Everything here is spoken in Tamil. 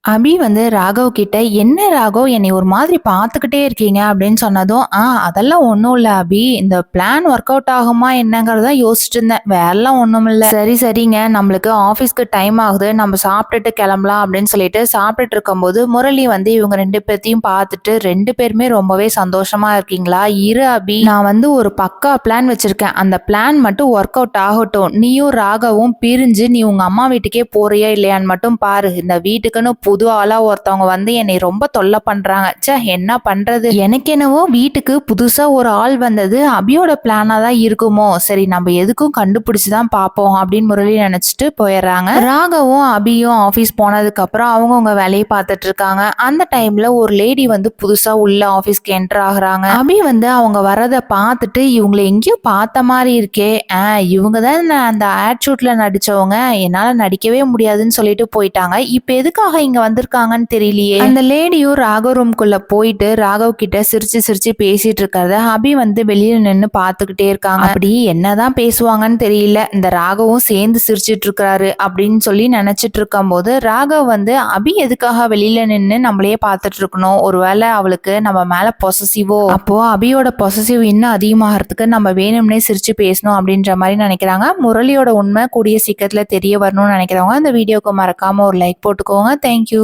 அபி வந்து ராகவ் கிட்ட, "என்ன ராகவ் என்னை ஒரு மாதிரி பார்த்துக்கிட்டே இருக்கீங்க?" அப்படின்னு சொன்னதும், அதெல்லாம் ஒண்ணும் இல்ல அபி. இந்த பிளான் ஒர்க் அவுட் ஆகுமா என்னங்கிறத யோசிச்சுட்டு இருந்தேன். வேறலாம் ஒண்ணும் இல்ல." "சரி சரிங்க, நம்மளுக்கு ஆஃபீஸ்க்கு டைம் ஆகுது. நம்ம சாப்பிட்டுட்டு கிளம்பலாம்." அப்படின்னு சொல்லிட்டு சாப்பிட்டுட்டு இருக்கும்போது முரளி வந்து இவங்க 2 பேத்தையும் பார்த்துட்டு, "2 பேருமே ரொம்பவே சந்தோஷமா இருக்கீங்களா? இரு அபி, நான் வந்து ஒரு பக்கா பிளான் வச்சிருக்கேன். அந்த பிளான் மட்டும் ஒர்க் அவுட் ஆகட்டும். நீயும் ராகவும் பிரிஞ்சு நீ உங்க அம்மா வீட்டுக்கே போறியா இல்லையான்னு மட்டும் பாரு. இந்த வீட்டுக்குன்னு புது ஆளா ஒருத்தவங்க வந்து என்னை ரொம்ப தொல்லை பண்றாங்க. ச்சே, என்ன பண்றது? எனக்கு என்னவோ வீட்டுக்கு புதுசா ஒரு ஆள் வந்தது அபியோட பிளானா தான் இருக்குமோ. சரி, நம்ம எதுக்கும் கண்டுபிடிச்சுதான் பார்ப்போம்." அப்படின்னு முரளி நினைச்சிட்டு போயிடுறாங்க. ராகவும் அபியும் ஆபீஸ் போனதுக்கு அப்புறம் அவங்கவுங்க வேலையை பார்த்துட்டு இருக்காங்க. அந்த டைம்ல ஒரு லேடி வந்து புதுசா உள்ள ஆபீஸ்க்கு என்டர் ஆகுறாங்க. அபி வந்து அவங்க வரத பார்த்துட்டு, "இவங்களை எங்கேயோ பார்த்த மாதிரி இருக்கே, இவங்க தான் அந்த ஆட் ஷூட்ல நடிச்சவங்க, என்னால நடிக்கவே முடியாதுன்னு சொல்லிட்டு போயிட்டாங்க. இப்ப எதுக்காக இங்க வந்திருக்காங்கன்னு தெரியலையே." அந்த லேடியும் ராகவ் ரூம்குள்ள போயிட்டு ராகவ் கிட்ட சிரிச்சு சிரிச்சு பேசிட்டு இருக்கிறத அபி வந்து வெளியில நின்னு பாத்துக்கிட்டே இருக்காங்க. அப்படி என்னதான் பேசுவாங்கன்னு தெரியல, இந்த ராகவும் சேர்ந்து சிரிச்சிட்டு இருக்காரு அப்படின்னு சொல்லி நினைச்சிட்டு இருக்கும் போது, ராகவ் வந்து, "அபி எதுக்காக வெளியில நின்னு நம்மளையே பார்த்துட்டு இருக்கணும்? ஒருவேளை அவளுக்கு நம்ம மேல பொசசிவோ? அப்போ அபியோட பொசசிவ் இன்னும் அதிகமாகிறதுக்கு நம்ம வேணும்னே சிரிச்சு பேசணும்." அப்படின்ற மாதிரி நினைக்கிறாங்க. முரளியோட உண்மை கூடிய சீக்கிரத்துல தெரிய வரணும்னு நினைக்கிறவங்க அந்த வீடியோக்கு மறக்காம ஒரு லைக் போட்டுக்கோங்க. தேங்க்யூ.